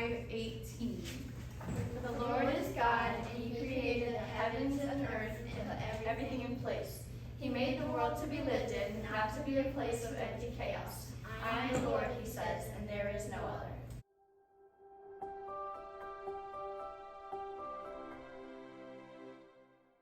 5:18. The Lord is God, and He created the heavens and earth and everything in place. He made the world to be lived in, not to be a place of empty chaos. I am the Lord, He says, and there is no other.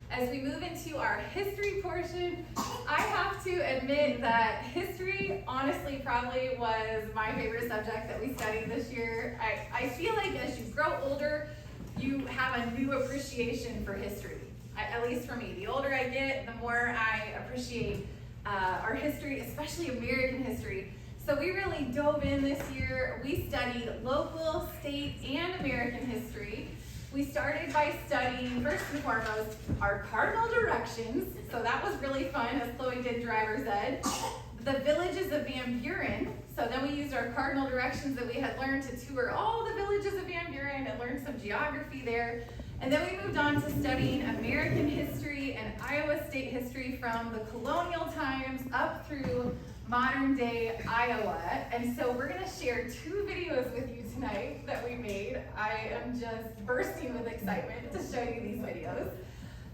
As we move into our history portion, I have to admit that history honestly probably was my favorite subject that we studied this year. I feel like as you grow older, you have a new appreciation for history, at least for me. The older I get, the more I appreciate our history, especially American history. So we really dove in this year. We studied local, state, and American history. We started by studying, first and foremost, our cardinal directions. So that was really fun as Chloe did driver's ed. The villages of Van Buren. So then we used our cardinal directions that we had learned to tour all the villages of Van Buren and learn some geography there. And then we moved on to studying American history and Iowa state history from the colonial times up through modern day Iowa. And so we're gonna share 2 videos with you tonight that we made. I am just bursting with excitement to show you these videos.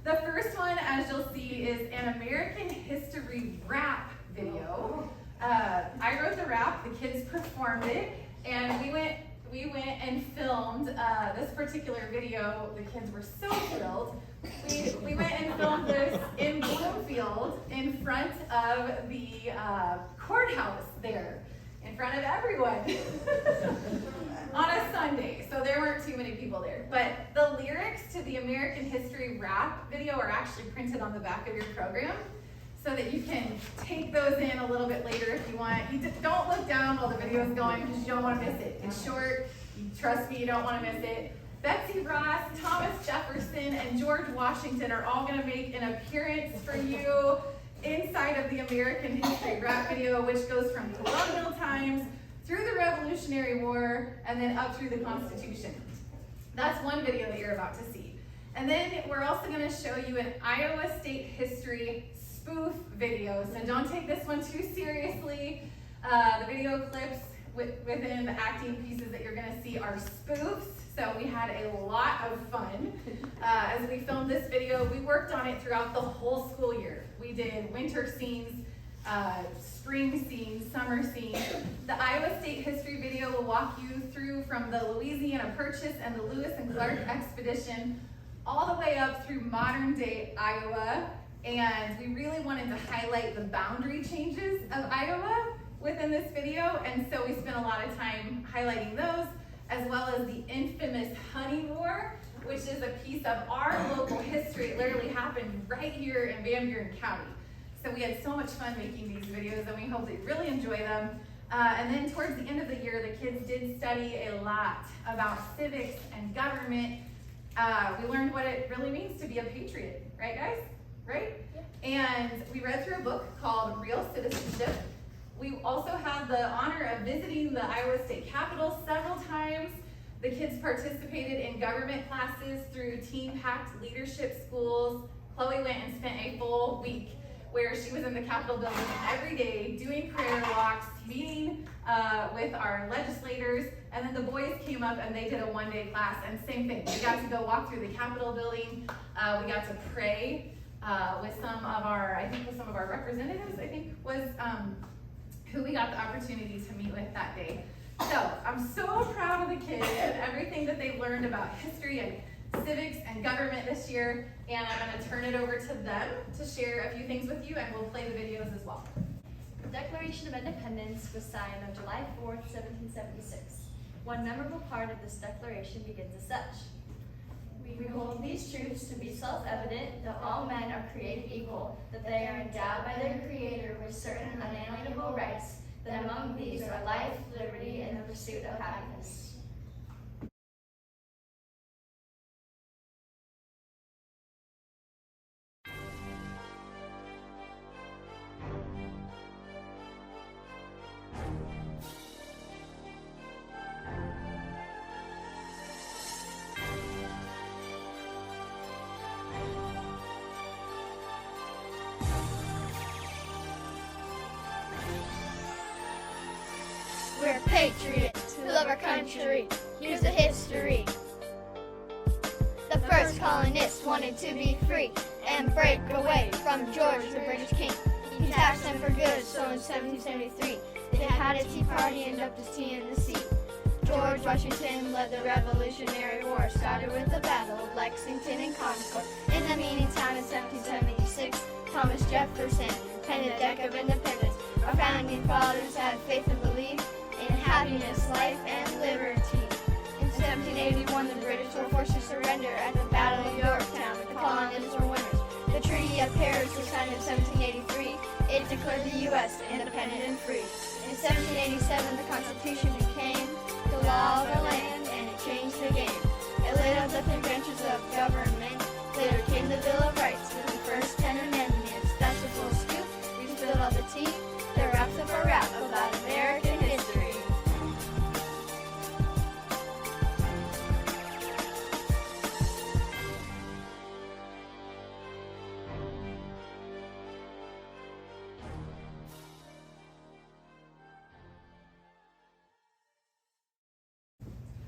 The first one, as you'll see, is an American history rap video. I wrote the rap, the kids performed it, and we went and filmed this particular video. The kids were so thrilled. We went and filmed this in Bloomfield in front of the courthouse there, in front of everyone on a Sunday. So there weren't too many people there. But the lyrics to the American History rap video are actually printed on the back of your program so that you can take those in a little bit later if you want. You just don't look down while the video is going because you don't want to miss it. It's short. Trust me, you don't want to miss it. Betsy Ross, Thomas Jefferson, and George Washington are all going to make an appearance for you inside of the American History rap video, which goes from colonial times through the Revolutionary War and then up through the Constitution. That's one video that you're about to see. And then we're also going to show you an Iowa State history spoof video. So don't take this one too seriously. The video clips within the acting pieces that you're going to see are spoofs. So we had a lot of fun as we filmed this video. We worked on it throughout the whole school year. We did winter scenes, spring scenes, summer scenes. The Iowa State history video will walk you through from the Louisiana Purchase and the Lewis and Clark expedition all the way up through modern day Iowa. And we really wanted to highlight the boundary changes of Iowa within this video. And so we spent a lot of time highlighting those, as well as the infamous Honey War, which is a piece of our local history. It literally happened right here in Van Buren County. So we had so much fun making these videos, and we hope that you really enjoy them. And then towards the end of the year, the kids did study a lot about civics and government. We learned what it really means to be a patriot, right guys? Right? Yeah. And we read through a book called Real Citizenship. We also had the honor of visiting the Iowa State Capitol several times. The kids participated in government classes through team-packed leadership schools. Chloe went and spent a full week where she was in the Capitol building every day doing prayer walks, meeting with our legislators, and then the boys came up and they did a one-day class, and same thing. We got to go walk through the Capitol building. We got to pray with some of our representatives, was who we got the opportunity to meet with that day. So I'm so proud of the kids and everything that they've learned about history and civics and government this year, and I'm going to turn it over to them to share a few things with you, and we'll play the videos as well. The Declaration of Independence was signed on July 4th, 1776. One memorable part of this declaration begins as such. We hold these truths to be self-evident, that all men are created equal, that they are endowed by their Creator with certain unalienable rights, that among these are life, liberty, and the pursuit of happiness. We're patriots who love our country. Here's the history. The first colonists wanted to be free and break away from George, the British king. He taxed them for good, so in 1773, they had a tea party and dumped his tea in the sea. George Washington led the Revolutionary War, started with the Battle of Lexington and Concord. In the meantime, in 1776, Thomas Jefferson penned the Deck of Independence. Our founding fathers had faith and belief in happiness, life, and liberty. In 1781, the British were forced to surrender at the Battle of Yorktown. The colonists were winners. The Treaty of Paris was signed in 1783. It declared the U.S. independent and free. In 1787, the Constitution became the law of the land, and it changed the game. It laid out the three branches of government. Later came the Bill of Rights with the first 10 amendments. That's a full scoop. We spilled all the tea. The wraps up a rap about American history.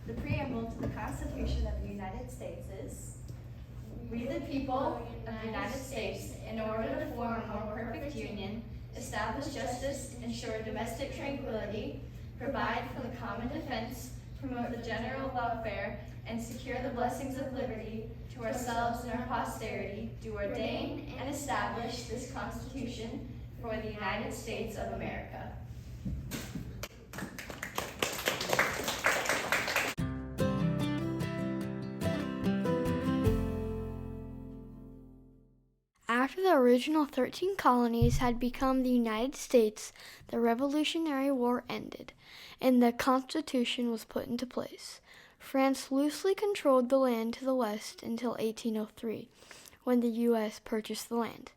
The preamble to the Constitution of the United States is, "We the people of the United States, in order to form a more perfect union, establish justice, ensure domestic tranquility, provide for the common defense, promote the general welfare, and secure the blessings of liberty to ourselves and our posterity, do ordain and establish this Constitution for the United States of America." After the original 13 colonies had become the United States, the Revolutionary War ended, and the Constitution was put into place. France loosely controlled the land to the west until 1803, when the U.S. purchased the land.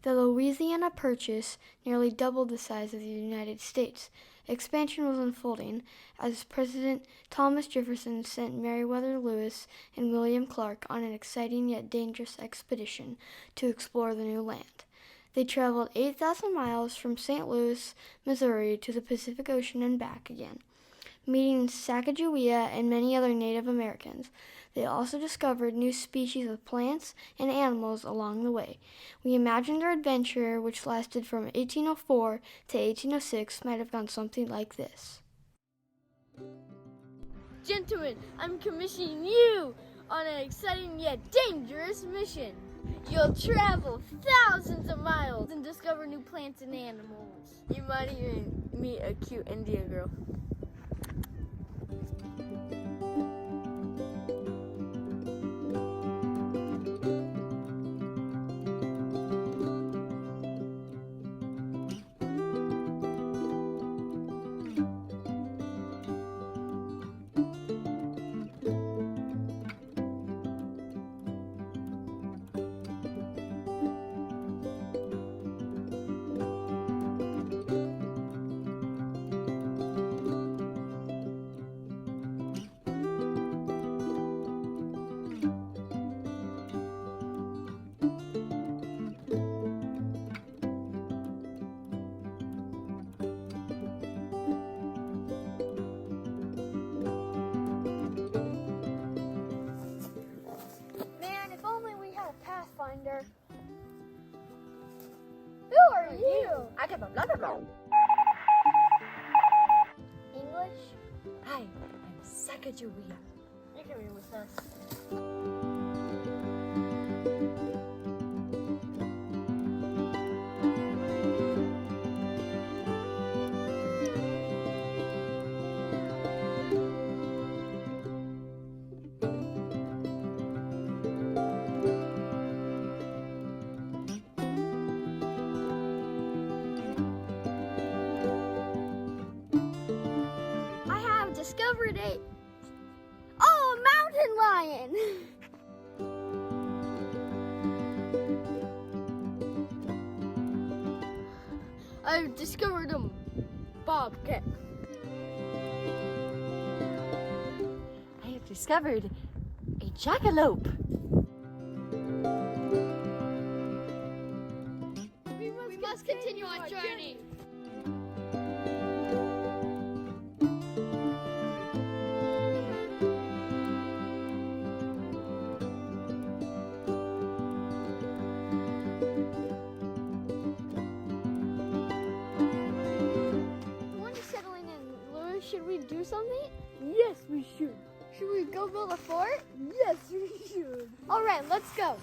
The Louisiana Purchase nearly doubled the size of the United States. Expansion was unfolding as President Thomas Jefferson sent Meriwether Lewis and William Clark on an exciting yet dangerous expedition to explore the new land. They traveled 8,000 miles from St. Louis, Missouri to the Pacific Ocean and back again, meeting Sacagawea and many other Native Americans. They also discovered new species of plants and animals along the way. We imagine their adventure, which lasted from 1804 to 1806, might have gone something like this. Gentlemen, I'm commissioning you on an exciting yet dangerous mission. You'll travel thousands of miles and discover new plants and animals. You might even meet a cute Indian girl. Who are you? I can blah blah blah. English? Hi, I'm Sacagawea. You can read with us. Discovered a mountain lion. I've discovered a bobcat. I have discovered a jackalope. We must continue our journey. should we do something? Yes, we should. Should we go build a fort? Yes, we should. All right, let's go.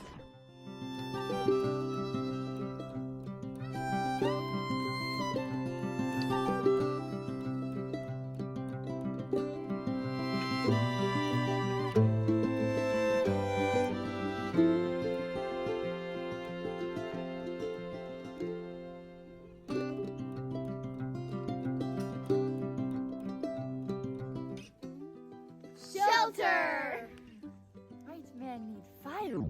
Shelter! White man need fire.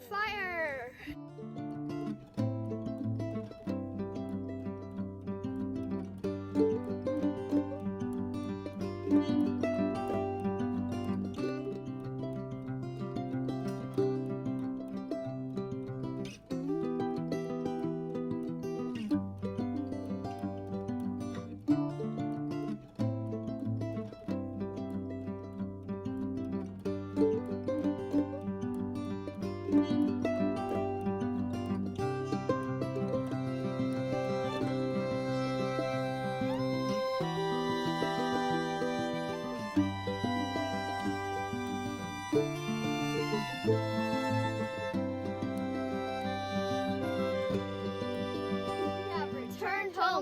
Fire!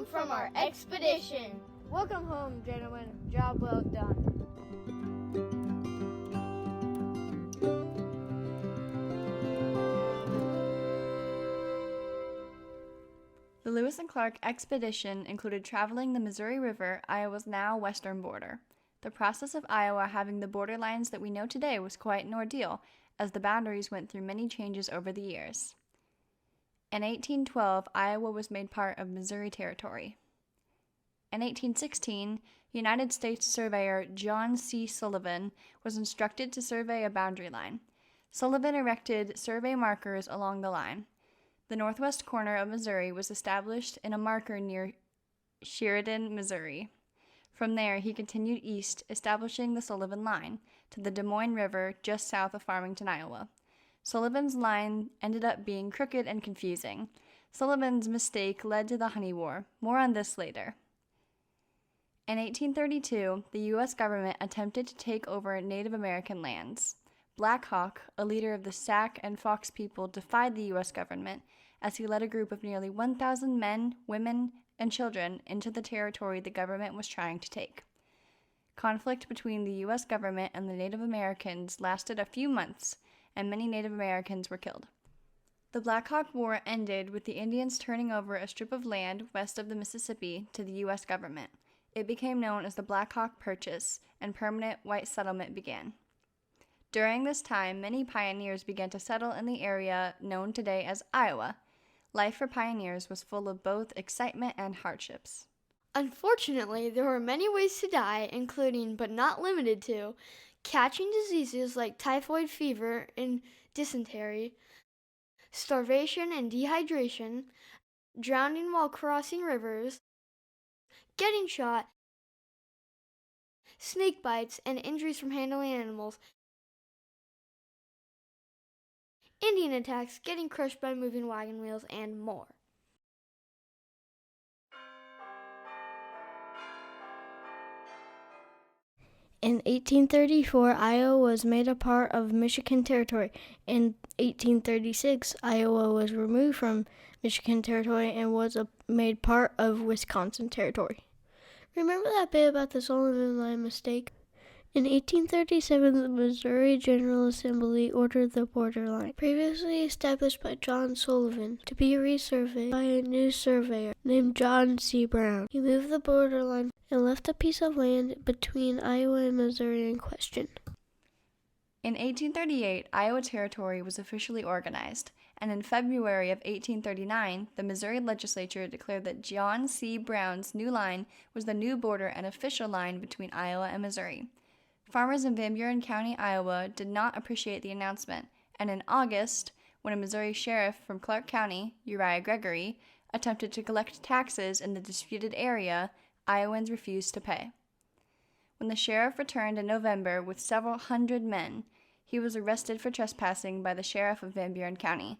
From our expedition. Welcome home, gentlemen. Job well done. The Lewis and Clark expedition included traveling the Missouri River, Iowa's now western border. The process of Iowa having the border lines that we know today was quite an ordeal, as the boundaries went through many changes over the years. In 1812, Iowa was made part of Missouri Territory. In 1816, United States surveyor John C. Sullivan was instructed to survey a boundary line. Sullivan erected survey markers along the line. The northwest corner of Missouri was established in a marker near Sheridan, Missouri. From there, he continued east, establishing the Sullivan Line to the Des Moines River just south of Farmington, Iowa. Sullivan's line ended up being crooked and confusing. Sullivan's mistake led to the Honey War. More on this later. In 1832, the U.S. government attempted to take over Native American lands. Black Hawk, a leader of the Sac and Fox people, defied the U.S. government as he led a group of nearly 1,000 men, women, and children into the territory the government was trying to take. Conflict between the U.S. government and the Native Americans lasted a few months, and many Native Americans were killed. The Black Hawk War ended with the Indians turning over a strip of land west of the Mississippi to the U.S. government. It became known as the Black Hawk Purchase, and permanent white settlement began. During this time, many pioneers began to settle in the area known today as Iowa. Life for pioneers was full of both excitement and hardships. Unfortunately, there were many ways to die, including, but not limited to, catching diseases like typhoid fever and dysentery, starvation and dehydration, drowning while crossing rivers, getting shot, snake bites, and injuries from handling animals, Indian attacks, getting crushed by moving wagon wheels, and more. In 1834, Iowa was made a part of Michigan Territory. In 1836, Iowa was removed from Michigan Territory and was made part of Wisconsin Territory. Remember that bit about the Sullivan Line mistake? In 1837, the Missouri General Assembly ordered the borderline, previously established by John Sullivan, to be resurveyed by a new surveyor named John C. Brown. He moved the borderline and left a piece of land between Iowa and Missouri in question. In 1838, Iowa Territory was officially organized, and in February of 1839, the Missouri legislature declared that John C. Brown's new line was the new border and official line between Iowa and Missouri. Farmers in Van Buren County, Iowa, did not appreciate the announcement, and in August, when a Missouri sheriff from Clark County, Uriah Gregory, attempted to collect taxes in the disputed area, Iowans refused to pay. When the sheriff returned in November with several hundred men, he was arrested for trespassing by the sheriff of Van Buren County.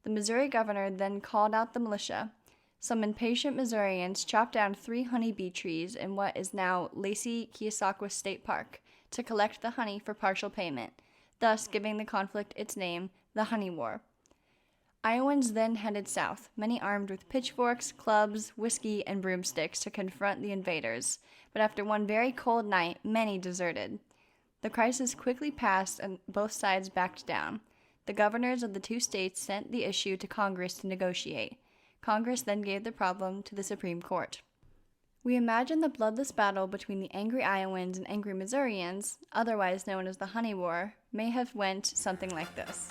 The Missouri governor then called out the militia. Some impatient Missourians chopped down 3 honeybee trees in what is now Lacey-Keosauqua State Park to collect the honey for partial payment, thus giving the conflict its name, the Honey War. Iowans then headed south, many armed with pitchforks, clubs, whiskey, and broomsticks to confront the invaders, but after one very cold night, many deserted. The crisis quickly passed and both sides backed down. The governors of the 2 states sent the issue to Congress to negotiate. Congress then gave the problem to the Supreme Court. We imagine the bloodless battle between the angry Iowans and angry Missourians, otherwise known as the Honey War, may have went something like this.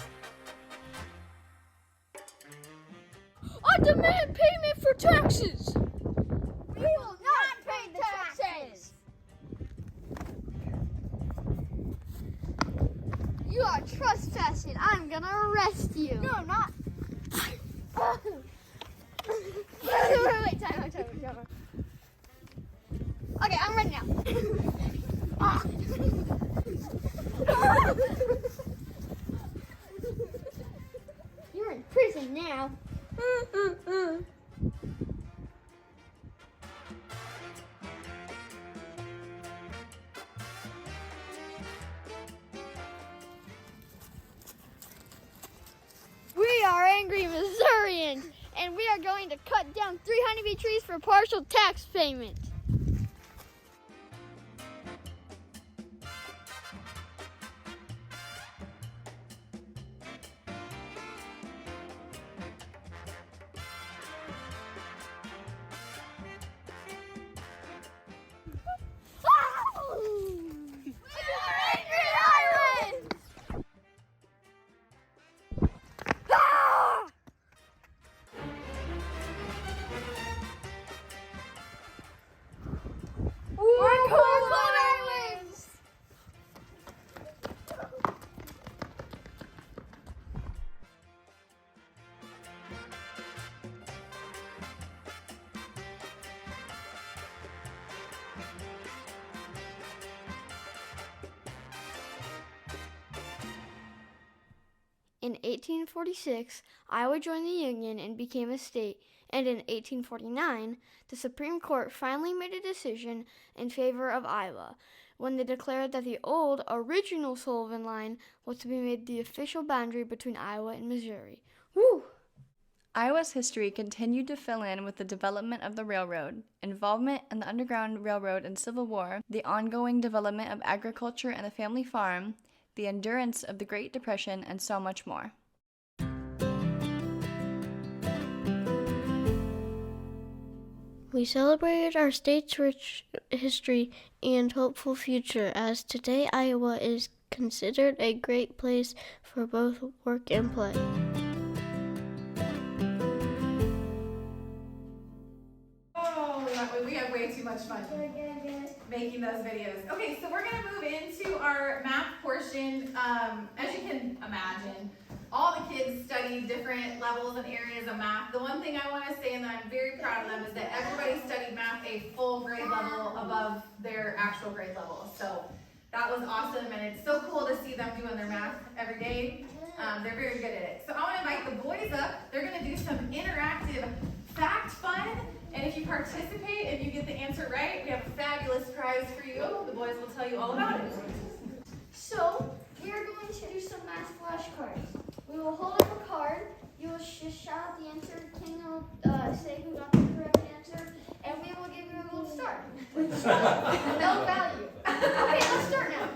I demand payment for taxes! We will not pay the taxes. You are trespassing. I'm gonna arrest you. No, I'm not. Wait, time out. Okay, I'm ready now. You're in prison now. We are angry Missourians, and we are going to cut down 3 honeybee trees for partial tax payment. In 1846, Iowa joined the Union and became a state, and in 1849, the Supreme Court finally made a decision in favor of Iowa when they declared that the old, original Sullivan Line was to be made the official boundary between Iowa and Missouri. Woo! Iowa's history continued to fill in with the development of the railroad, involvement in the Underground Railroad and Civil War, the ongoing development of agriculture and the family farm, the endurance of the Great Depression, and so much more. We celebrated our state's rich history and hopeful future, as today Iowa is considered a great place for both work and play. We have way too much fun making those videos. Okay, so we're going to move into our math portion. As you can imagine, all the kids study different levels and areas of math. The one thing I want to say, and that I'm very proud of them, is that everybody studied math a full grade level above their actual grade level. So that was awesome, and it's so cool to see them doing their math every day. They're very good at it. So I want to invite the boys up. They're going to do some interactive fact fun. And if you participate and you get the answer right, we have a fabulous prize for you. The boys will tell you all about it. So, we are going to do some math flashcards. We will hold up a card. You will just shout out the answer. King will say who got the correct answer. And we will give you a gold star. With no value. Okay, let's start now.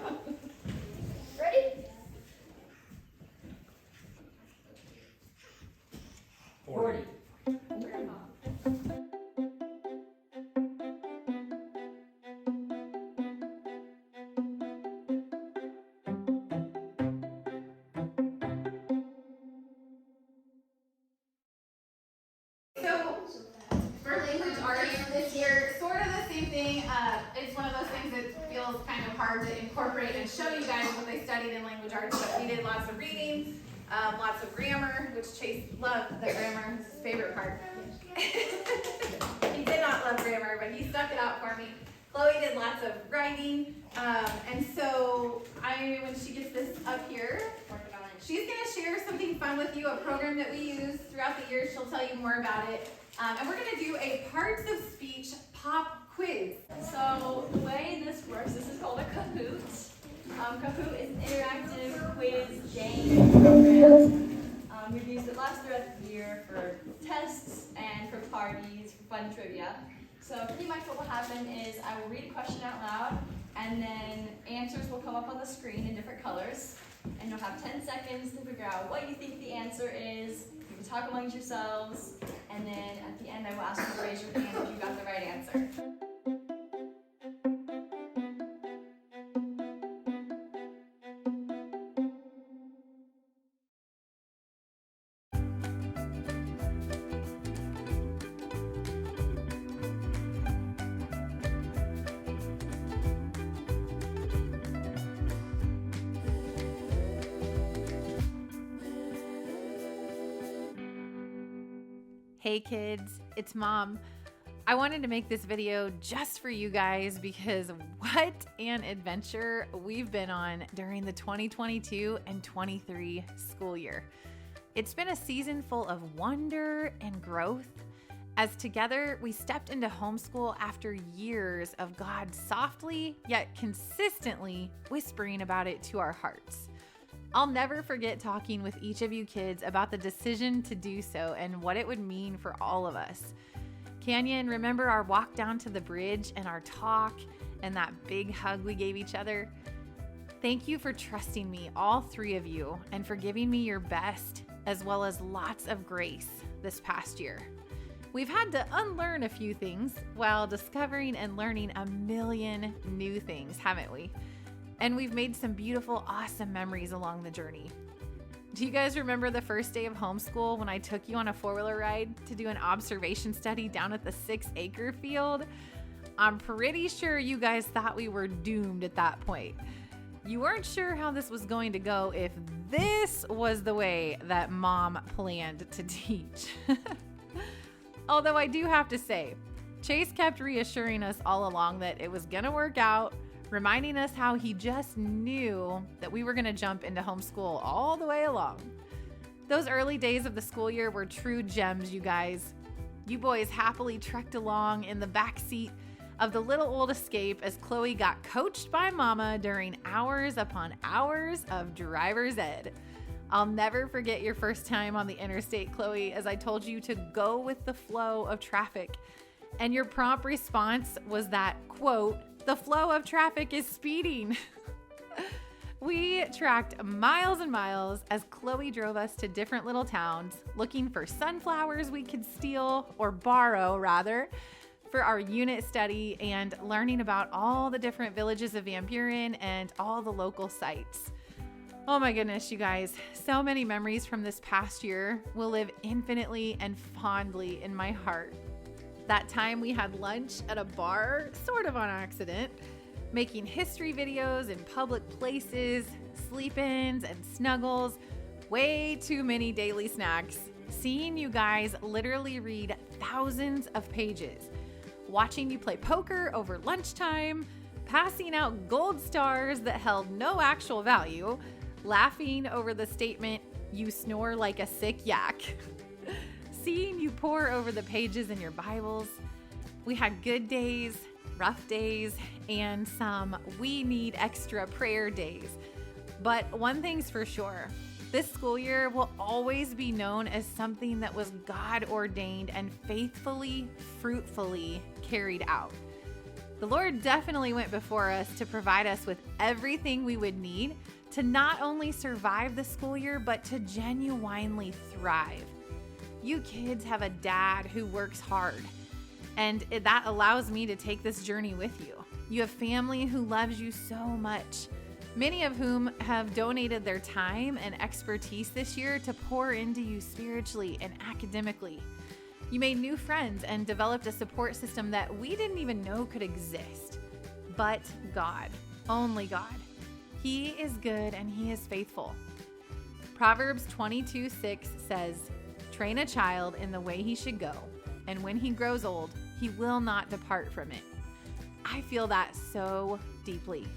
Ready? 40. It's one of those things that feels kind of hard to incorporate and show you guys what they studied in language arts, but we did lots of reading, lots of grammar, which Chase loved the grammar, his favorite part. it out for me. Chloe did lots of writing, and so when she gets this up here, she's going to share something fun with you, a program that we use throughout the year. She'll tell you more about it. And we're going to do a parts of speech pop quiz. So the way this works, this is called a Kahoot. Kahoot is an interactive quiz game program. We've used it throughout the year for tests and for parties, for fun trivia. So pretty much what will happen is I will read a question out loud, and then answers will come up on the screen in different colors. And you'll have 10 seconds to figure out what you think the answer is. You can talk amongst yourselves, and then at the end I will ask you to raise your hand if you got the right answer. Hey kids, it's Mom. I wanted to make this video just for you guys because what an adventure we've been on during the 2022 and 23 school year. It's been a season full of wonder and growth as together we stepped into homeschool after years of God softly yet consistently whispering about it to our hearts. I'll never forget talking with each of you kids about the decision to do so and what it would mean for all of us. Canyon, remember our walk down to the bridge and our talk and that big hug we gave each other? Thank you for trusting me, all three of you, and for giving me your best as well as lots of grace this past year. We've had to unlearn a few things while discovering and learning a million new things, haven't we? And we've made some beautiful, awesome memories along the journey. Do you guys remember the first day of homeschool when I took you on a 4-wheeler ride to do an observation study down at the 6-acre field? I'm pretty sure you guys thought we were doomed at that point. You weren't sure how this was going to go if this was the way that Mom planned to teach. Although I do have to say, Chase kept reassuring us all along that it was gonna work out, reminding us how he just knew that we were going to jump into homeschool all the way along. Those early days of the school year were true gems, you guys. You boys happily trekked along in the back seat of the little old Escape as Chloe got coached by Mama during hours upon hours of driver's ed. I'll never forget your first time on the interstate, Chloe, as I told you to go with the flow of traffic. And your prompt response was that, quote, "The flow of traffic is speeding." We tracked miles and miles as Chloe drove us to different little towns, looking for sunflowers we could steal, or borrow rather, for our unit study and learning about all the different villages of Van Buren and all the local sites. Oh my goodness, you guys, so many memories from this past year will live infinitely and fondly in my heart. That time we had lunch at a bar, sort of on accident, making history videos in public places, sleep-ins and snuggles, way too many daily snacks, seeing you guys literally read thousands of pages, watching you play poker over lunchtime, passing out gold stars that held no actual value, laughing over the statement, "You snore like a sick yak." Seeing you pore over the pages in your Bibles. We had good days, rough days, and some "we need extra prayer" days. But one thing's for sure, this school year will always be known as something that was God ordained and faithfully, fruitfully carried out. The Lord definitely went before us to provide us with everything we would need to not only survive the school year, but to genuinely thrive. You kids have a dad who works hard, and that allows me to take this journey with you. You have family who loves you so much, many of whom have donated their time and expertise this year to pour into you spiritually and academically. You made new friends and developed a support system that we didn't even know could exist. But God, only God. He is good and He is faithful. Proverbs 22:6 says, "Train a child in the way he should go, and when he grows old, he will not depart from it." I feel that so deeply.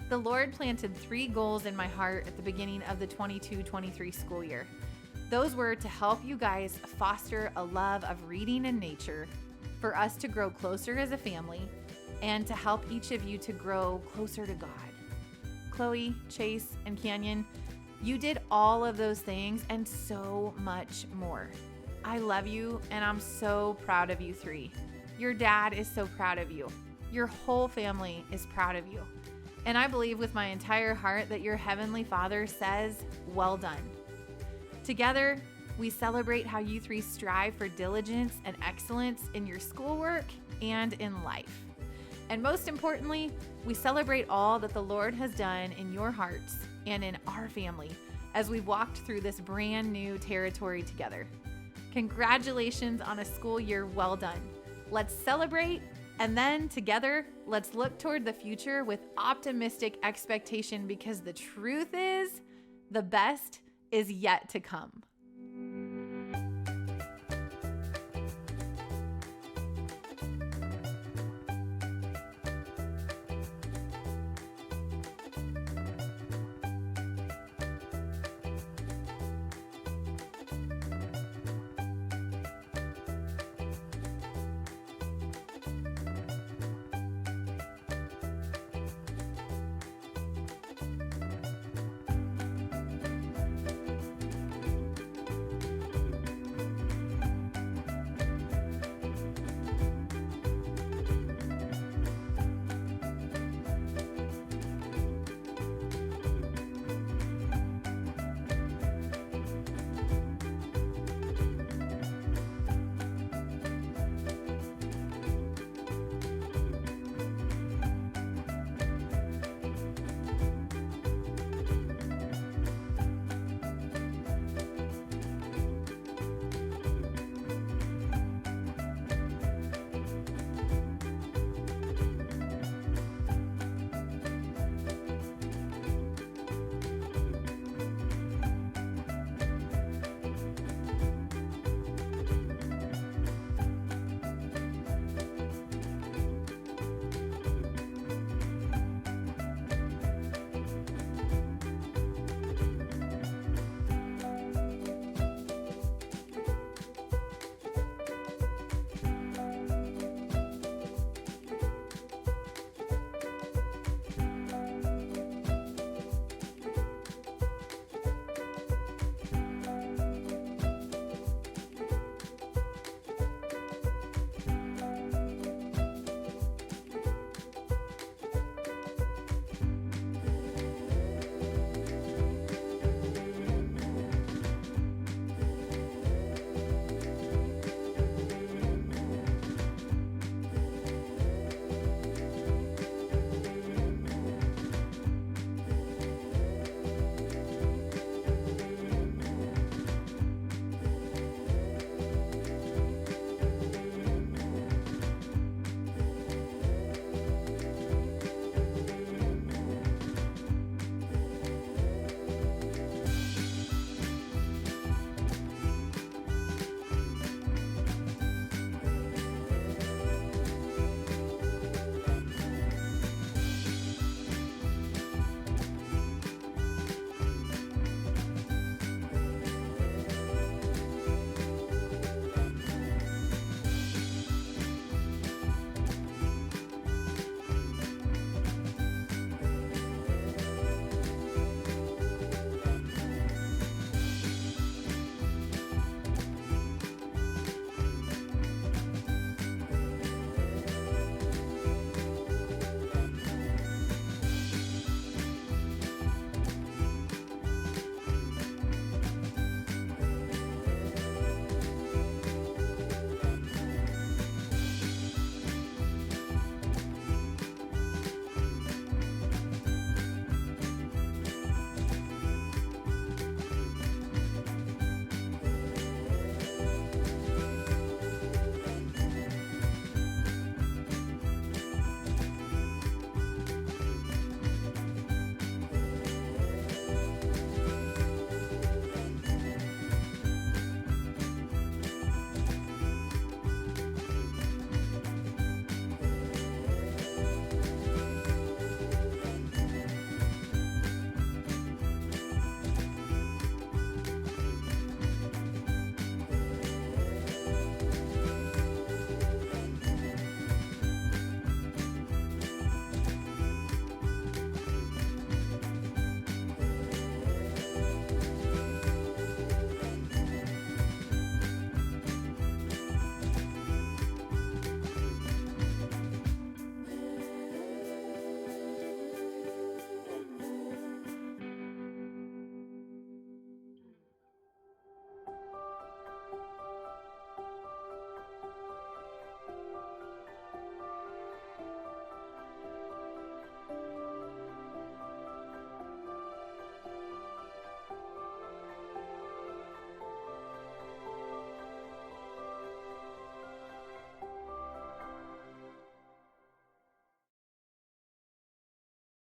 The Lord planted 3 goals in my heart at the beginning of the 22-23 school year. Those were to help you guys foster a love of reading and nature, for us to grow closer as a family, and to help each of you to grow closer to God. Chloe, Chase, and Canyon, you did all of those things and so much more. I love you, and I'm so proud of you 3. Your dad is so proud of you. Your whole family is proud of you. And I believe with my entire heart that your Heavenly Father says, well done. Together, we celebrate how you 3 strive for diligence and excellence in your schoolwork and in life. And most importantly, we celebrate all that the Lord has done in your hearts and in our family as we've walked through this brand new territory together. Congratulations on a school year well done. Let's celebrate, and then together, let's look toward the future with optimistic expectation, because the truth is, the best is yet to come.